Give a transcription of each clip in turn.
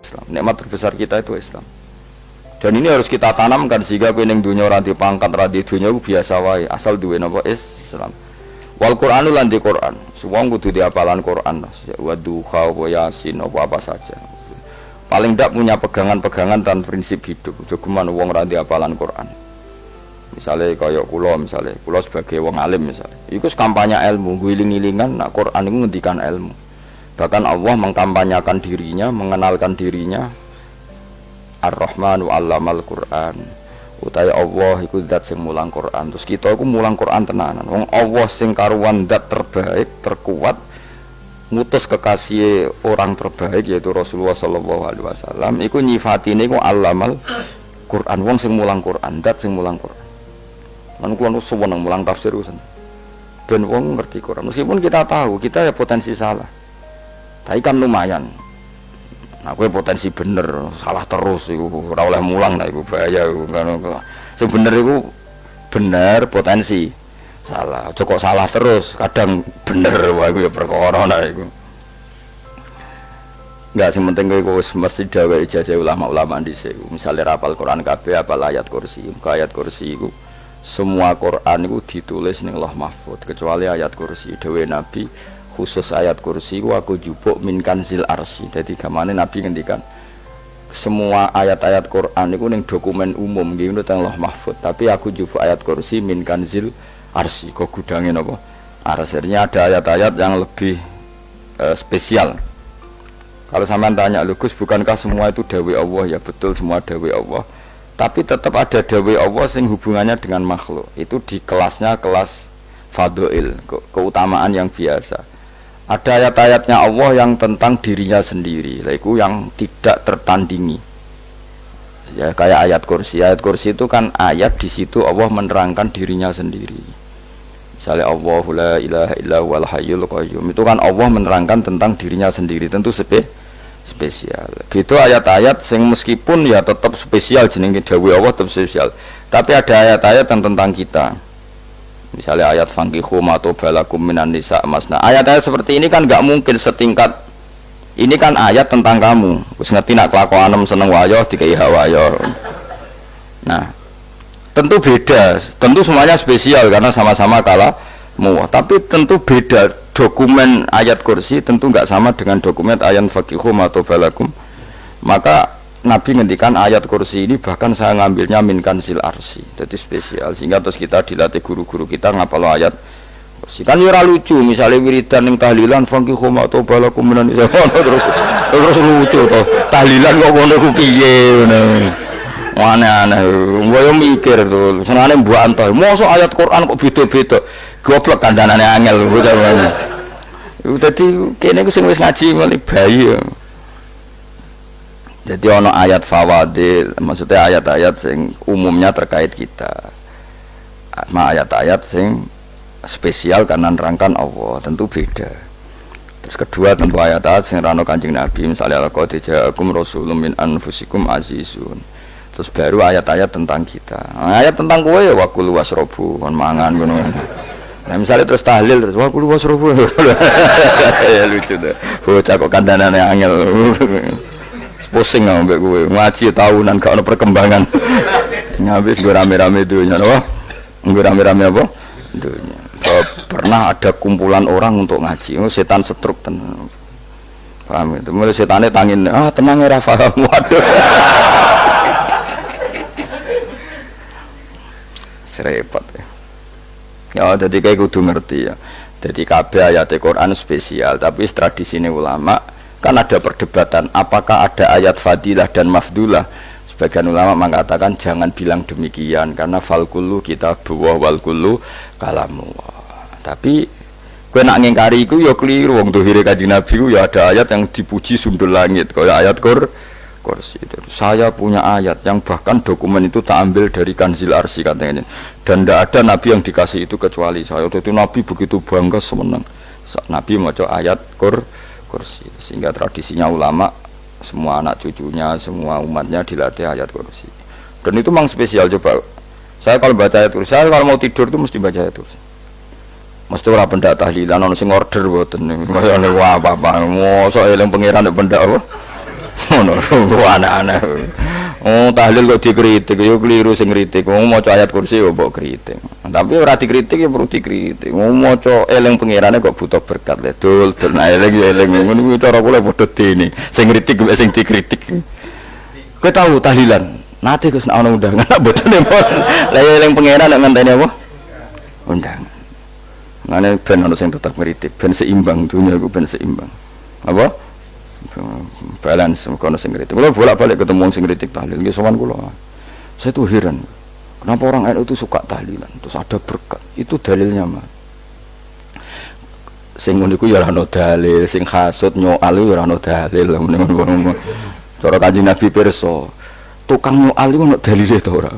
Islam. Nikmat terbesar kita itu Islam. Dan ini harus kita tanamkan sehingga kowe ning dunya ora dipangkat, ora di dunya biasa wae, asal duwe napa Islam. Wal Qur'anu lan di Qur'an. Wong kudu diapalan Qur'an. Wa duha wa yasin apa saja. Paling ndak punya pegangan-pegangan dan prinsip hidup. Jogeman wong ora diapalan Qur'an. Misalnya kaya kula sebagai wong alim misalnya. Iku kampanye ilmu, guling-gilingan nak Qur'an iku ngendikan ilmu. Bahkan Allah mengkampanyakan dirinya, mengenalkan dirinya Ar-Rahman wa 'allamal Qur'an. Utai Allah iku zat sing mulang Quran. Terus kita iku mulang Quran tenanan. Wong Allah sing karuan zat terbaik, terkuat, ngutus kekasih orang terbaik yaitu Rasulullah sallallahu alaihi wasallam. Iku nyifatine iku 'allamal Quran. Wong sing mulang Quran, zat sing mulang Quran. Lan kula nu seneng mulang tafsir usen. Ben wong ngerti Quran. Meskipun kita tahu kita ya potensi salah. Tapi kan lumayan. Nah, kowe potensi bener, salah terus iku ora oleh mulang lah iku bahaya iku kan. Sing bener iku bener potensi. Salah, aja kok salah terus, kadang bener wae iku ya perkara nah iku. Enggak sing penting kowe wis mesti gawe ijazah ulama-ulama dhisik. Misale rapal Quran kabeh, apal ayat kursi. Ayat kursi iku semua Quran iku ditulis ning Lauh Mahfuz kecuali ayat kursi dhewe Nabi. Khusus ayat kursi aku jupuk min kanzil arsy. Jadi gamane Nabi ngendikan semua ayat-ayat Quran itu ning dokumen umum nggih teng Lauh Mahfuz, tapi aku jupuk ayat kursi min kanzil arsy. Kok gudange napa? Arsirnya ada ayat-ayat yang lebih spesial. Kalau sampean tanya, "Lho Gus, bukankah semua itu dawuh Allah?" Ya betul semua dawuh Allah. Tapi tetap ada dawuh Allah sing hubungannya dengan makhluk. Itu di kelasnya kelas fadhil, keutamaan yang biasa. Ada ayat-ayatnya Allah yang tentang dirinya sendiri, itu yang tidak tertandingi. Ya kayak ayat kursi. Ayat kursi itu kan ayat di situ Allah menerangkan dirinya sendiri. Misalnya Allahu la ilaha illa huwal hayyul qayyum. Itu kan Allah menerangkan tentang dirinya sendiri, tentu spesial. Gitu ayat-ayat sing meskipun ya tetap spesial jenenge dawuh Allah tetap spesial. Tapi ada ayat-ayat yang tentang kita. Misalnya ayat fankihu ma tobalakum minan nisa masna. Ayat-ayat seperti ini kan nggak mungkin setingkat. Ini kan ayat tentang kamu. Wis ngerti nak kelakuanem seneng wayo dikai hawayo. Nah, tentu beda. Tentu semuanya spesial karena sama-sama kalamu. Tapi tentu beda. Dokumen ayat kursi tentu nggak sama dengan dokumen ayat fankihu ma tobalakum. Maka Nabi ngendikan ayat kursi ini bahkan saya ngambilnya min kanzil arsy. Jadi spesial sehingga terus kita dilatih guru-guru kita ngapal ayat kursi. Kan ora lucu misalnya wiridan ning tahlilan fankihu ma tobalakum minan nisa terus lucu to. Tahlilan kok ngono ku piye ngono. Aneh-aneh. Ngoyo mikir to. Senane mbok antoh. Mosok ayat Quran kok beda-beda. Goblok kandhanane angel ngono. Dadi kene ku sing wis ngaji mulai bayi. Jadi ono ayat fawadil, maksudnya ayat-ayat sing umumnya terkait kita. Ayat-ayat sing spesial karena nerangkan Allah, tentu beda. Terus kedua tentu ayat-ayat sing rano Kanjeng Nabi, misalnya laqad ja'akum rasulun min anfusikum azizun. Terus baru ayat-ayat tentang kita. Ayat tentang kowe ya wakulu wasrobu, kon mangan ngono. Nah misalnya terus tahlil terus wakulu wasrobu. Ya lucu tuh. Bocah kok kandhanane angel. Pusing ambek kowe ngaji tahunan gak ono perkembangan. Ngabis gue rame-rame dunya loh. Gue rame-rame apa? Dunya. Pernah ada kumpulan orang untuk ngaji. Setan setruk tenan. Paham itu. Mulai setannya tangin, tenang ya paham. Waduh. Serepot ya. Ya jadi kayak kudu ngerti ya. Jadi kabeh ayat Quran spesial, tapi tradisine ulama kan ada perdebatan apakah ada ayat fadilah dan mafdulah. Sebagian ulama mengatakan jangan bilang demikian karena fal kullu kitabullah wal kullu kalamullah. Tapi kowe nak ngingkari iku ya keliru. Wong dohire Kanjeng Nabi ku ya ada ayat yang dipuji sundul langit kaya ayat kursi. Saya punya ayat yang bahkan dokumen itu tak ambil dari kanzil arsy katanya. Dan tidak ada nabi yang dikasih itu kecuali saya. Itu nabi begitu bangga seneng. Nabi maca ayat kursi, sehingga tradisinya ulama semua anak cucunya semua umatnya dilatih ayat kursi. Dan itu memang spesial. Coba saya kalau baca ayat kursi, saya kalau mau tidur itu mesti baca ayat kursi. Mesti ora pendak tahlilan ono sing order mboten. Wah apa-apa. Mosok eling pangeran nek pendak apa? Ngono aneh-aneh. Oh, tahlil kok dikritik, yo keliru sing kritik. Wong maca ayat kursi yo mbok kritik. Tapi ora dikritik ya perlu dikritik. Wong maca eling pangerane kok butuh berkat le. Dul eling yo eling ngono kuwi cara kula padha dene. Sing kritik kok sing dikritik. Kowe tahu tahlilan? Nate Gus ana undangan mboten. Lah eling pangeran nek ngenteni apa? Undangan. Ngene ben ono sing tetep kritik, ben seimbang dunia iku ben seimbang. Apa? Balance kono sing kritik. Kula bolak-balik ketemu sing kritik tahlil nggih sowan kula. Saya tuh heran. Kenapa orang NU itu suka tahlilan? Terus ada berkat. Itu dalilnya mah. Sing ngono iku ya ora ono dalil, sing hasud nyoal ya ora ono dalil. Ngono-ngono. Cara Kanjeng Nabi pirsa, tukang nyoal iku ono dalile to ora?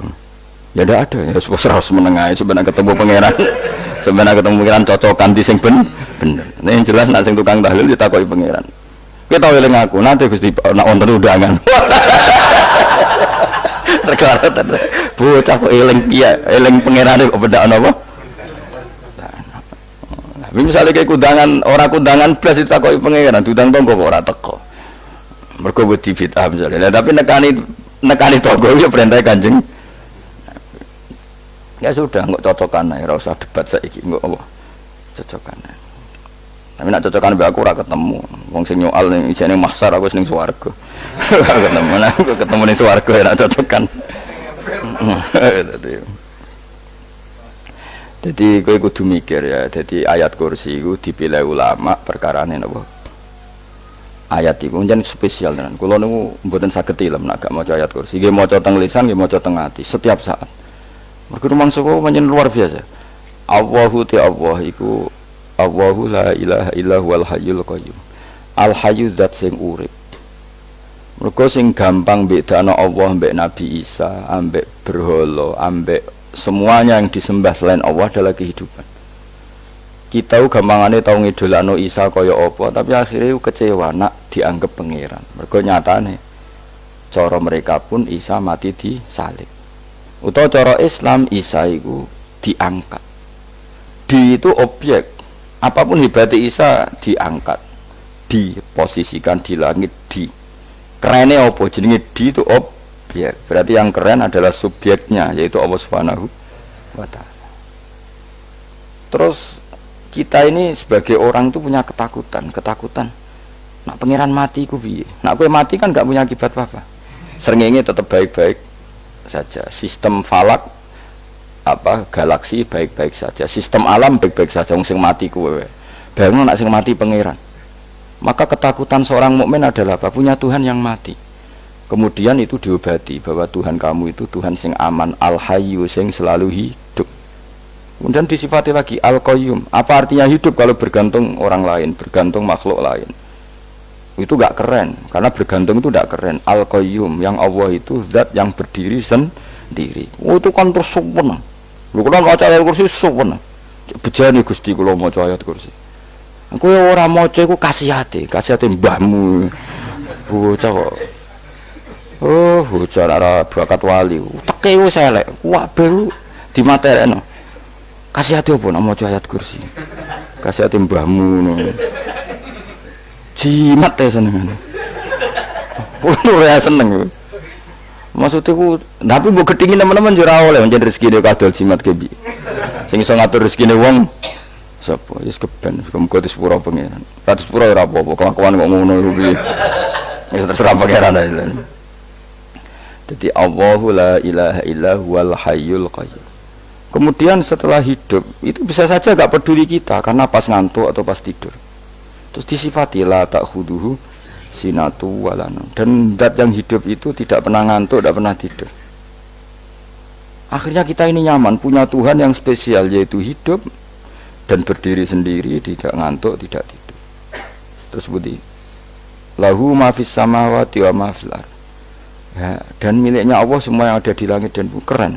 Ya ndak ada. Ya serus menengae sebenarnya ketemu pangeran. Sebenarnya ketemu pangeran cocokan di sing bener. Nek jelas nek sing tukang tahlil ditakoki pangeran. Kita eling aku, nanti Gusti nak wonten undangan. Terkara bocah kok eling piye, eling pangerane kok beda apa? Nah, misalnya kayak kundangan, orang kundangan plus ditakoki pangeran, diundang tonggo kok ora teko. Mergo wedi bid'ah misalnya. Nah, tapi nekani tonggo ya perintah Kanjeng. Ya sudah, nggak cocokan ae, ora usah debat saiki, nggak apa. Cocokan ae. Tapi nak cocokan mbak aku ora ketemu. Wong sing nyoal ning ijene mahsyar aku ning swarga. Ketemu aku ketemu ning swarga ya nak cocokan. Jadi kowe kudu mikir ya. Jadi ayat kursi iku dipilih ulama perkarane napa? Ayat iku njen spesial tenan. Kula niku mboten saged ilem nek gak maca ayat kursi. Nggih maca teng lisan, nggih maca teng ati setiap saat. Mergo rumangsa kok pancen luar biasa. Allahu ta Allah iku Allahu la ilaha illa huwal hayyul qayyum. Al hayyu zat sing urip. Mergo sing gampang bedana Allah mbek Nabi Isa, ambek berhala, ambek semuanya yang disembah selain Allah adalah kehidupan. Kita gampangane tau ngidolakno Isa kaya apa, tapi akhirnya kecewa nak dianggap pangeran. Mergo nyatane cara mereka pun Isa mati disalib. Utawa cara Islam Isa iku diangkat. Di itu objek. Apapun hebatnya Isa diangkat, diposisikan di langit, di kerennya apa? Jenenge di itu objek. Berarti yang keren adalah subjeknya, yaitu Allah Subhanahu wa Ta'ala. Terus kita ini sebagai orang itu punya ketakutan. Nak pangeran mati ku piye? Nak kowe mati kan gak punya akibat apa-apa. Srengenge tetap baik-baik saja. Sistem falak galaksi baik-baik saja, sistem alam baik-baik saja. Wong sing mati kuwe bayangno nek sing mati pangeran. Maka ketakutan seorang mukmin adalah apa? Punya Tuhan yang mati. Kemudian itu diobati bahwa Tuhan kamu itu Tuhan sing aman, al-hayyu sing selalu hidup. Kemudian disifati lagi al-qayyum. Apa artinya hidup kalau bergantung orang lain, bergantung makhluk lain? Itu gak keren, karena bergantung itu gak keren. Al-qayyum yang Allah itu zat yang berdiri sendiri. Oh itu kan terus sempurna. Lho kula maca ayat kursi suwen. Bejane Gusti kula maca ayat kursi. Kowe ora maca iku kasihate mbahmu. Bocah kok. Oh, bocah ora bakat wali. Teke wis elek. Kabeh dimaterekno. Kasihate opo nek maca ayat kursi? Kasihate mbahmu ngono. Jimat ya senengane. Ora seneng. Maksudnya ku, tapi mbok gedhingi teman-teman yo ora oleh pancen rezekine kadol jimat ke piye. Sing iso ngatur rezekine wong sapa? Wis keben, muga disepuro pangeran. Ratus pura ora apa-apa, kelakuan kok ngono iku piye. Wis terserah pangeran ae. Jadi Allahu la ilaha illa huwal hayyul qayyum. Kemudian setelah hidup, itu bisa saja gak peduli kita karena pas ngantuk atau pas tidur. Terus disifati la ta'khuduhu sinatu walanu, dan zat yang hidup itu tidak pernah ngantuk, tidak pernah tidur. Akhirnya kita ini nyaman punya Tuhan yang spesial, yaitu hidup dan berdiri sendiri, tidak ngantuk, tidak tidur. Terus budi lahu ma fis samawati wa ma fil ardh. Ya, dan miliknya Allah semua yang ada di langit dan bumi. Keren.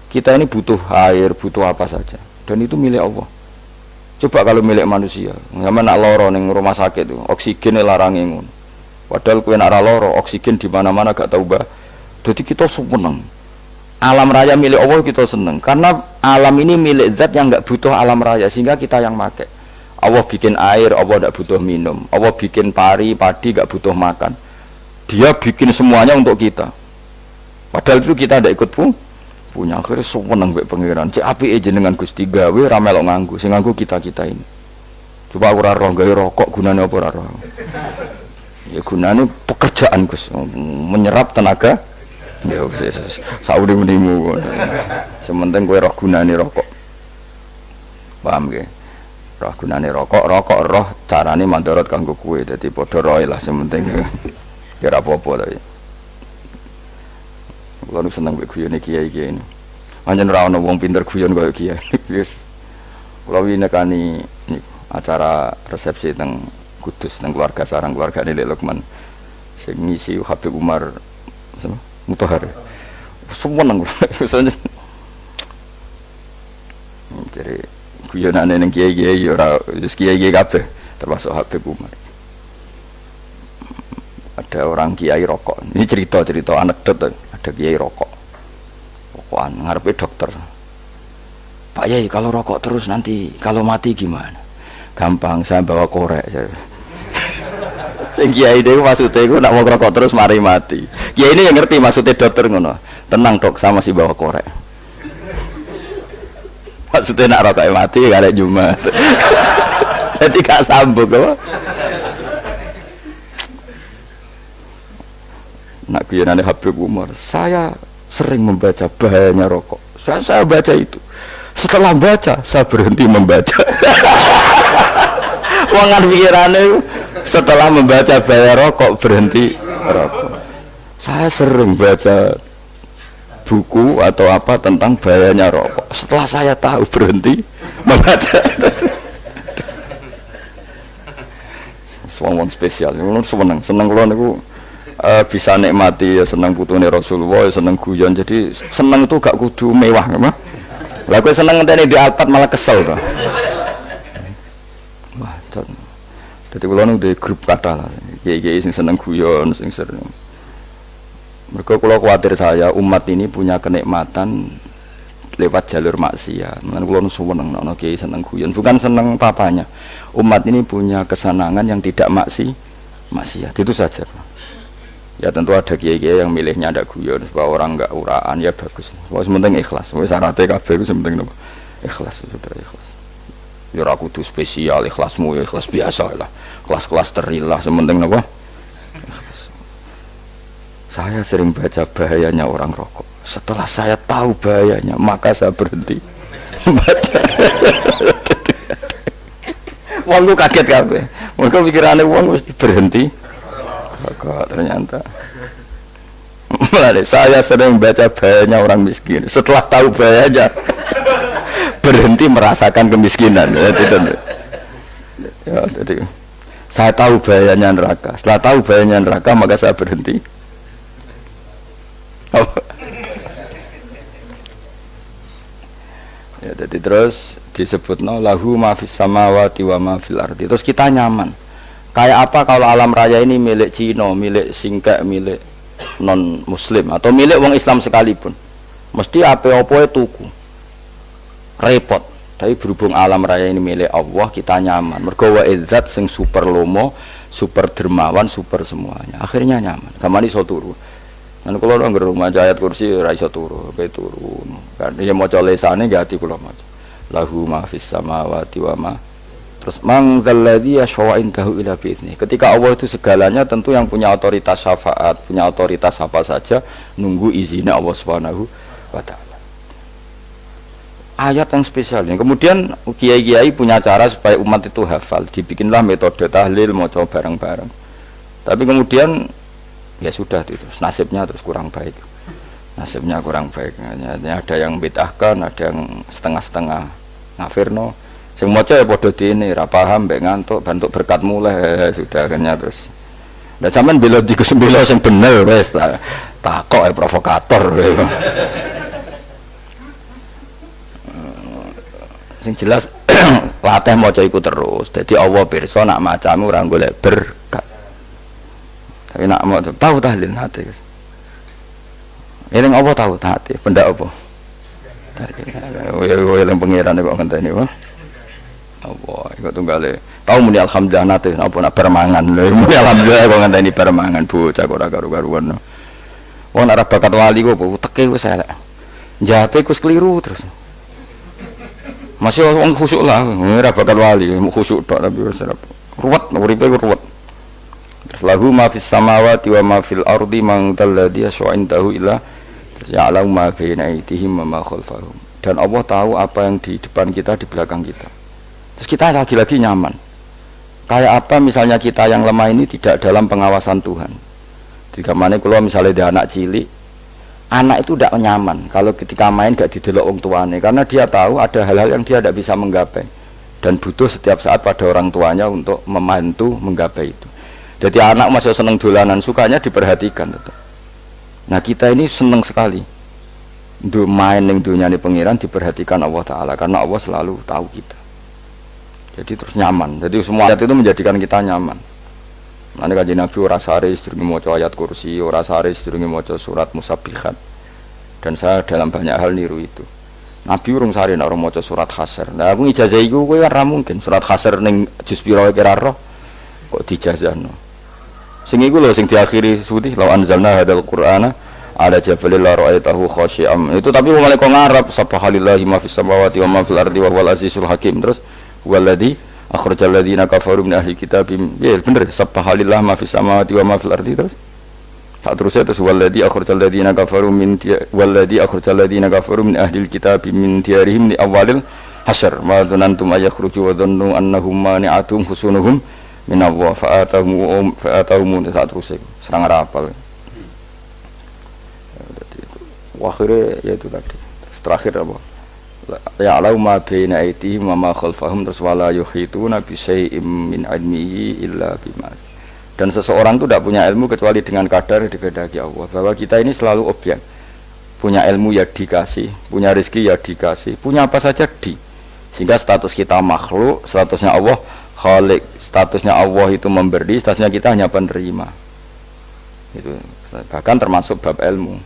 Kita ini butuh air, butuh apa saja, dan itu milik Allah. Coba kalau milik manusia, sama nak loro ning rumah sakit itu, oksigen larange ngono. Padahal kowe nak loro, oksigen di mana-mana gak tahu bah. Jadi kita seneng. Alam raya milik Allah kita seneng, karena alam ini milik zat yang gak butuh alam raya, sehingga kita yang pakai. Allah bikin air, Allah gak butuh minum. Allah bikin padi gak butuh makan. Dia bikin semuanya untuk kita. Padahal itu kita tidak ikut punya. Akhirnya seneng mbek pangeran. Cek apike jenengan Gusti gawe ra melok nganggo. Sing nganggo kita-kita ini. Coba aku ora roh gawe rokok gunane apa ora roh. Ya gunane pekerjaan Gus, menyerap tenaga. Ya wis sauri-unimu. Sementing kowe roh gunane rokok. Paham nggih? Roh gunane rokok roh carane mandorot kanggo kowe. Dadi padha roe lah sementing. Ya ora apa-apa tapi. Kulo nu seneng mbek guyone kiai-kiai ini. Pancen ora ana wong pinter guyon kaya kiai. Wis kulo winekani acara resepsi teng Kudus teng keluarga sarang keluargane Lek Lukman. Sing ngisi Habib Umar Mutahar. Seneng kulo. Jadi guyonane ning kiai-kiai ora wis kiai-kiai kabeh termasuk Habib Umar. Ada orang kiai rokok. Ini cerita anekdot. Ada kiai rokok. Rokokan ngarepe dokter. Pak Yai, kalau rokok terus nanti kalau mati gimana? Gampang, saya bawa korek. Sing kiai dhewe maksudnya iku nak mau rokok terus mari mati. Kiai ini yang ngerti maksudnya dokter ngono. Tenang dok, saya masih bawa korek. Maksudnya nak rokok mati gak Jumat. Jadi gak sambung apa? Nak kuyonane Habib Umar, saya sering membaca bahayanya rokok. Saya baca itu. Setelah baca, saya berhenti membaca. Wangan pikirannya setelah membaca bahaya rokok berhenti rokok. Saya sering baca buku atau apa tentang bahayanya rokok. Setelah saya tahu berhenti membaca. Wong spesial, seneng kula niku bisa nikmati ya seneng putune Rasulullah, ya seneng guyon. Jadi seneng itu gak kudu mewah, nggak? Lah kowe seneng ngenteni di iPad malah kesel to. Wah, dadi kula nu di grup kata lah. Kiai-kiai sing seneng guyon, sing sering. Mergo kula kuwatir saya umat ini punya kenikmatan lewat jalur maksiat. Mulane kula nu seneng ana kiai seneng guyon, bukan seneng papanya. Umat ini punya kesenangan yang tidak maksiat. Itu saja. Ya tentu ada kiai-kiai yang milihnya ada guyon supaya orang enggak uraan, ya bagus. Wis penting ikhlas. Wis syaratnya kabeh iku penting napa? Ikhlas, sudah ikhlas. Ya ora kudu spesial, ikhlasmu ya ikhlas biasa lah. Kelas-kelas terilah sementing napa? Ikhlas. Saya sering baca bahayanya orang rokok. Setelah saya tahu bahayanya, maka saya berhenti membaca. Wong ku kaget kabeh. Mergo pikirane wong mesti berhenti. Kok ternyata saya sering baca bahayanya orang miskin. Setelah tahu bahayanya berhenti merasakan kemiskinan. Jadi saya tahu bahayanya neraka. Setelah tahu bahayanya neraka maka saya berhenti. Ya, jadi terus disebutno lahu ma fis samawati wa ma fil ardi. Terus kita nyaman. Kayak apa kalau alam raya ini milik Cina, milik Singkek, milik non muslim atau milik wong Islam sekalipun. Mesti apa-apa tuku. Repot. Tapi berhubung alam raya ini milik Allah, kita nyaman. Mergo wa izzat sing super lomo, super dermawan, super semuanya. Akhirnya nyaman. Gamane iso turu. Lan kula nang rumah ayat kursi ora iso turu, pe turu. Kan ya maca lesane nggih ati kula maca. Lahu ma fis samawati wa ma. Terus manggalladzi yashfa'indahu ila bi'izni. Ketika Allah itu segalanya, tentu yang punya otoritas syafaat, punya otoritas apa saja nunggu izinnya Allah Subhanahu wa taala. Ayat yang spesial ini. Kemudian kiai-kiai punya cara supaya umat itu hafal, dibikinlah metode tahlil maca bareng-bareng. Tapi kemudian ya sudah itu, nasibnya terus kurang baik. Nasibnya kurang baik. Ada yang bid'ahkan, ada yang setengah-setengah ngafirno. Sing maca ya padha dene ra paham mbek ngantuk bentuk berkat mulai sudah akhirnya terus. Lah sampean bela dikesembela sing bener wis takok provokator. Sing jelas latih maca iku terus. Dadi Allah pirsa nak macamu ora golek berkat. Tapi nak mau tahu tahlil hati guys. Eling apa tahu hati? Benda apa? Tahlil. Yang pengiran kok ngenteni wae. Allah, ikut tunggale. Tahu muni alhamdulillah nate napa nak permangan lho. Muni alhamdulillah kok ngenteni permangan bocah kok ora karu-karuan. Wong nek bakat wali kok teke wis elek. Njate wis keliru terus. Masih wong khusuk lah, ora bakat wali, khusuk tok tapi wis ruwet, uripe ruwet. Terus lahu ma fis samawati wa ma fil ardi man dalladhi yasha'indahu illa terus ya'lamu ma baina aydihim wa ma khalfahum. Dan Allah tahu apa yang di depan kita, di belakang kita. Terus kita lagi-lagi nyaman. Kayak apa misalnya kita yang lemah ini tidak dalam pengawasan Tuhan. Jika mana kalau misalnya ada anak cilik, anak itu tidak nyaman kalau ketika main gak didelok wong tuane, karena dia tahu ada hal-hal yang dia tidak bisa menggapai dan butuh setiap saat pada orang tuanya untuk membantu menggapai itu. Jadi anak masih seneng dolanan, sukanya diperhatikan tetap. Nah kita ini seneng sekali main yang dunia ini pengiran diperhatikan Allah Ta'ala, karena Allah selalu tahu kita. Jadi terus nyaman. Jadi semua ayat itu menjadikan kita nyaman. Nanti Kanjeng Nabi ora sare sedurunge maca ayat kursi, ora sare sedurunge maca surat Musabbihat. Dan saya dalam banyak hal niru itu. Nabi urung sare nek ora maca surat Hasyr. Nah aku ijazah iku kowe ora mungkin surat Hasyr ning juz pira kira roh kok dijazahno. Sing iku lho sing diakhiri suti law anzalna hadzal qur'ana ala jabalil la ra'aitahu khashi'am. Itu tapi mulai kok ngarep subhanallahi ma fis samawati wa ma fil ardi wa huwal azizul hakim. Terus walladzi akhrajal ladzina kafaru min ahli kitab. Ya bener subhanallah ma fis samawati wa ma fil ardi. Terus tak terusnya terus walladzi akhrajal ladzina kafaru min ahli kitab min diyarihim li awalil hasyr ma dzanantum ayakhruju wa dhannu annahum mani'atum husunuhum min Allah fa'atahum tak terusnya serang rapal. Akhirnya ya itu tadi. Terakhir apa? Ya'lamu ma baina aydihim wa ma khalfahum wala yuhituna bi syai'in min 'ilmihi illa bima. Dan seseorang itu tidak punya ilmu kecuali dengan kadar yang dikehendaki Allah. Bahwa kita ini selalu objek. Punya ilmu ya dikasih, punya rezeki ya dikasih, punya apa saja di. Sehingga status kita makhluk, statusnya Allah Khalik, statusnya Allah itu memberi, statusnya kita hanya penerima. Itu bahkan termasuk bab ilmu.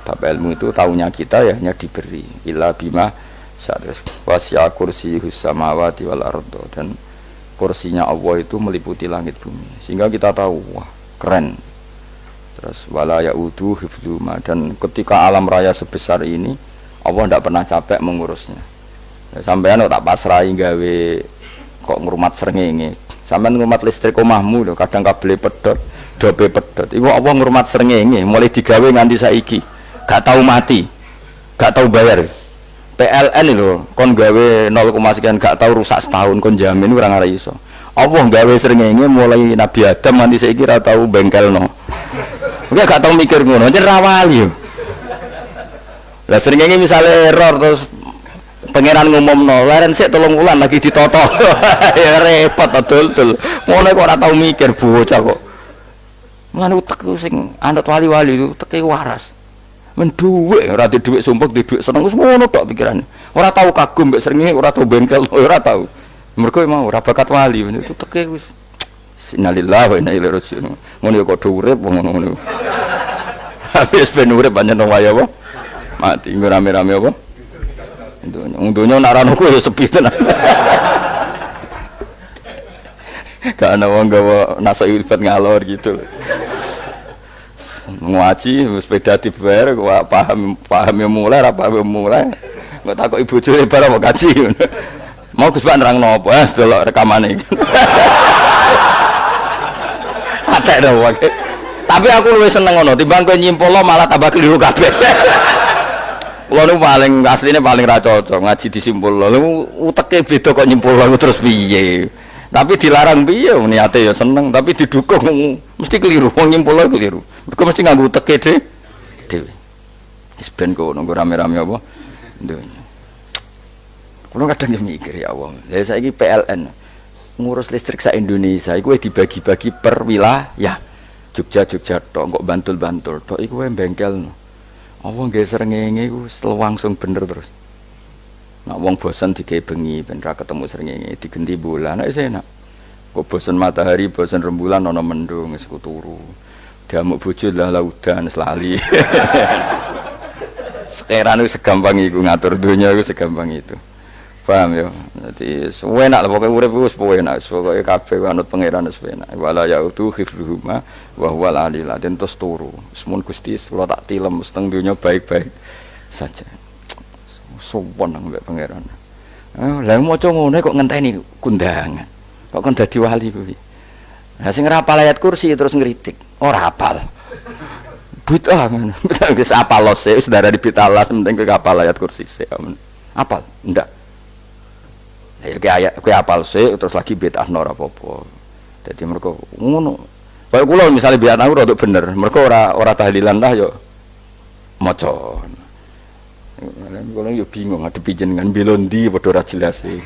Bab ilmu itu tahunya kita ya hanya diberi illa bima wasi'a kursiyuhus samawati wal ardo, dan kursinya Allah itu meliputi langit bumi sehingga kita tahu wah keren. Terus wala ya'udu hifdzuma, dan ketika alam raya sebesar ini Allah tidak pernah capek mengurusnya. Ya, sampean tak pasrahi gawe kok ngrumat srengenge, sampean ngrumat listrik omahmu lho kadang kabel pedhot dobe pedhot iku Allah ngrumat srengenge mulai digawe nganti saiki gak tahu mati, gak tahu bayar. PLN itu kon gawe 0, sekian gak tahu rusak setahun kon jamin ora ngara iso. Allah gawe srengenge mulai Nabi Adam nganti saiki ora tahu bengkelno. Enggak gak tahu mikir ngono, jan ra wali. Lah srengenge misale error terus pangeran ngumumno, leren sik 3 wulan lagi ditoto. Ya repot dul-dul. Ngono kok ora tahu mikir bocah kok. Mulane utek sing anut wali-wali itu teke waras. Men dhuwit ora di dhuwit sumpek di dhuwit seneng wis ngono tok pikirane. Ora tahu kagum mbek srengenge, ora tahu bengkel, ora tahu. Mergo mau ora bakat wali itu teke wis innalillahi wa inna ilaihi raji'un. Ngono kok do urip ngono. Habis ben urip pancen waya apa? Mati rame-rame apa? Untuknya nak rano ku ya sepi tenan. Gak ana wong gawa nasa ilfat ngalor gitu. Ngaji sepeda dibayar kok paham yang mulai apa yang mulai nggak takut ibu cuy barang mau kaji mau Gus Pak nerangno apa delok rekamane ada dong wae tapi aku luwih seneng ngono timbang kowe nyimpul malah tambah keliru kabeh. Kulo nu paling asline paling ra cocok ngaji disimpul lho uteke beda kok nyimpul terus piye. Tapi dilarang piye niate ya seneng tapi didukung mesti keliru wong nyimpul keliru. Mergo mesti nganggo teke dhewe. Wis ben kok nunggu rame-rame apa? Ndonya. Kulo kadang mikir ya Allah. Lah saiki PLN ngurus listrik sak Indonesia iku dibagi-bagi per wilayah. Jogja tok, kok Bantul tok iku wae bengkel. Apa nggih srengenge iku langsung bener terus. Nak wong bosan digawe bengi ben ra ketemu srengenge digenti bulan nek enak. Kok bosan matahari, bosan rembulan ana mendung wis turu. Diamuk bojo lah laudan selali. Sekarang itu segampang itu ngatur dunia itu segampang itu. Paham ya? Jadi enak lah pokoknya urip wis enak, pokoke kabeh anut pangeran wis enak. Wala yautu khifruhuma wa huwal alil azim terus turu. Semun Gusti kula tak tilem seteng donya baik-baik saja. Sopan nang mbek pangeran. Lah maca ngono kok ngenteni kundangan. Kok kon dadi wali kuwi. Lah sing rapal ayat kursi terus ngritik. Ora hafal. Bid'ah ngono. Wis apal lose wis darani bitalas penting kowe hafal ayat kursi sik. Apal? Ndak. Ya kowe apal sik terus lagi bid'ah ora apa-apa. Dadi mergo ngono. Kaya kula misale bid'ah aku rada bener. Mergo ora tahlilan lah yo maca. Kula yo bingung ngadepi jenengan belondi padha ora jelas e.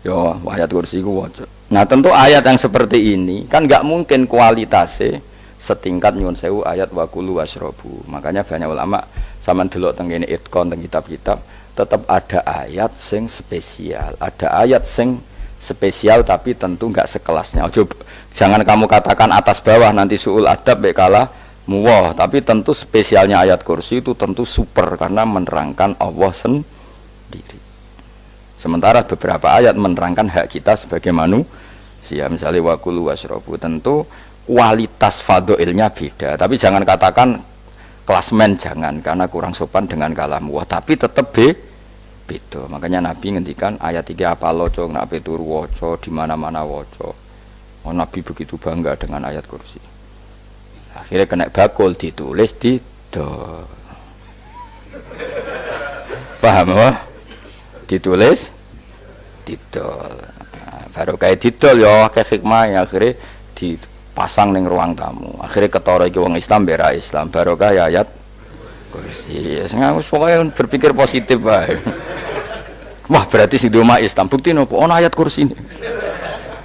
Yo ayat kursi ku waca. Nah, tentu ayat yang seperti ini kan enggak mungkin kualitasnya setingkat nyuwun sewu ayat wakulu wasrobu. Makanya banyak ulama sama delok teng kene itqon teng kitab-kitab tetap ada ayat sing spesial, ada ayat sing spesial tapi tentu enggak sekelasnya. Jangan kamu katakan atas bawah nanti suul adab bekala muwah, tapi tentu spesialnya ayat kursi itu tentu super karena menerangkan Allah sendiri. Sementara beberapa ayat menerangkan hak kita sebagai manusia, misalnya wakulu wasrobu, tentu kualitas fadhilnya beda, tapi jangan katakan klasmen, jangan, karena kurang sopan dengan kalam wah, tapi tetap beda. Makanya Nabi ngendikan ayat 3 apa loco, nak turu waca di mana-mana waca. Oh, Nabi begitu bangga dengan ayat kursi. Akhirnya kena bakul ditulis di paham apa? Ditulis didol. Baru kayak didol ya akeh hikmah akhirnya dipasang ning ruang tamu. Akhirnya ketara iki wong Islam bera Islam barokah ya ayat kursi. Sing aku pokoke berpikir positif wae. Wah, berarti sing di omah Islam bukti nopo ana ayat kursi ini.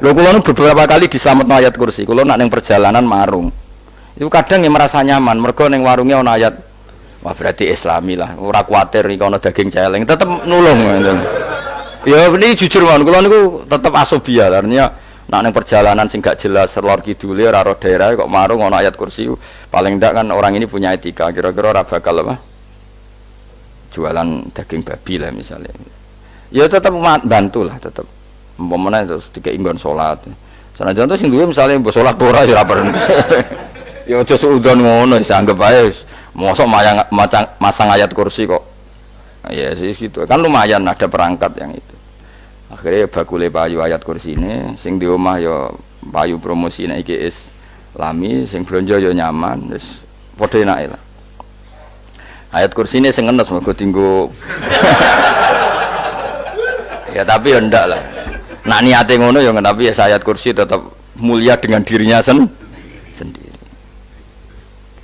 Lho kula nu beberapa kali diselametno ayat kursi. Kula nak ning perjalanan marung. Itu kadang ya merasa nyaman mergo ning warunge ana ayat. Wah, berarti Islami lah. Ora kuwatir iki ana daging celeng, tetep nulung. Ya ini jujur mawon, kula niku tetep asobia artinya nak ning perjalanan sing gak jelas lor kidule ora ro daerah kok marung ana ayat kursi. Paling ndak kan orang ini punya etika, kira-kira ora bakal apa? Jualan daging babi lah misalnya. Ya tetep bantu lah tetep. Umpamane terus dikek nggon salat. Sanajan to sing duwe misale mbok salat ora ya ora perlu. Ya aja suudon ngono wis anggap ae mosok masang ayat kursi kok. Ya sih gitu. Kan lumayan ada perangkat yang itu. Akhirnya bakule payu ayat kursi ini sing di omah ya payu promosi nek iki Islami, sing blonjo ya nyaman, wis padha enake lah. Ayat kursi ini sing ngenes mergo dienggo. Ya tapi ya ndak lah. Nak niate ngono ya tapi ya ayat kursi tetap mulia dengan dirinya sendiri.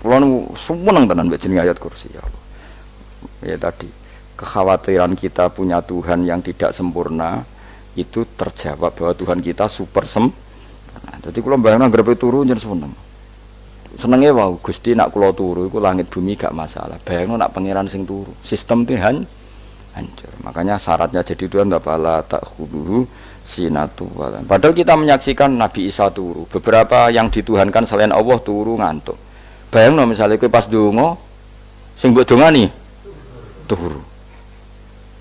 Kulo seneng tenan mbek jeneng ayat kursi ya Allah. Ya tadi kekhawatiran kita punya Tuhan yang tidak sempurna itu terjawab bahwa Tuhan kita super sempurna. Jadi kalau bayangkan grepe turu njen seneng. Senenge wae Gusti nak kula turu iku langit bumi gak masalah. Bayangno nak pangeran sing turu, sistem Tuhan hancur. Makanya syaratnya jadi Tuhan bala takhuduhu sinatu walan. Padahal kita menyaksikan Nabi Isa turu. Beberapa yang dituhankan selain Allah turu ngantuk. Bayangno misalnya kowe pas donga sing mbok dongani turu.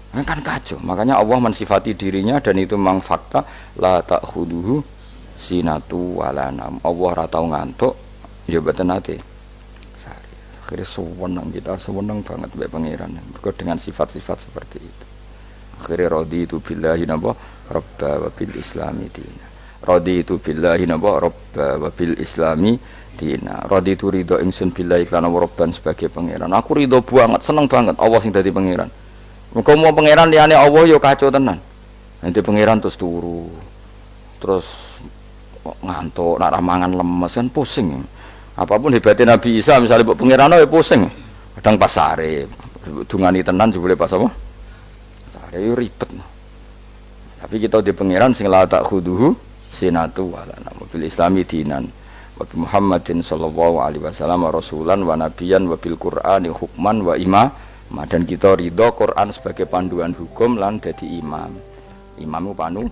Kan kacau. Makanya Allah mensifati dirinya dan itu memang fakta la ta'khuduhu sinatu walanam. Allah ora tau ngantuk ya mboten nate. Akhirnya sewenang kita sewenang banget mbek pangeran dengan sifat-sifat seperti itu. Akhirnya raditu billahi napa rabba wa bil islami dina. Raditu billahi napa rabba wa bil islami dina. Raditu ridho ingsun billahi lan rabban sebagai pangeran. Aku ridho banget, seneng banget Allah sing dadi pangeran. Muga mau pangeran liyane Allah ya kacau tenan. Nanti pangeran terus turu. Terus ngantuk, nak ramangan lemes kan pusing. Apapun hebatnya Nabi Isa misalnya mbok pangeran ya pusing. Kadang pas sare, dungani tenan jebule pas apa? Sare yo ribet. Tapi kita di pangeran sing la ta'khuduhu sinatu wala bil islami dinan. Wa Muhammadin sallallahu alaihi wasallam rasulan wa nabiyan wa bil Qur'ani hukman wa dan kita ridho Quran sebagai panduan hukum lan dadi imam. Imam itu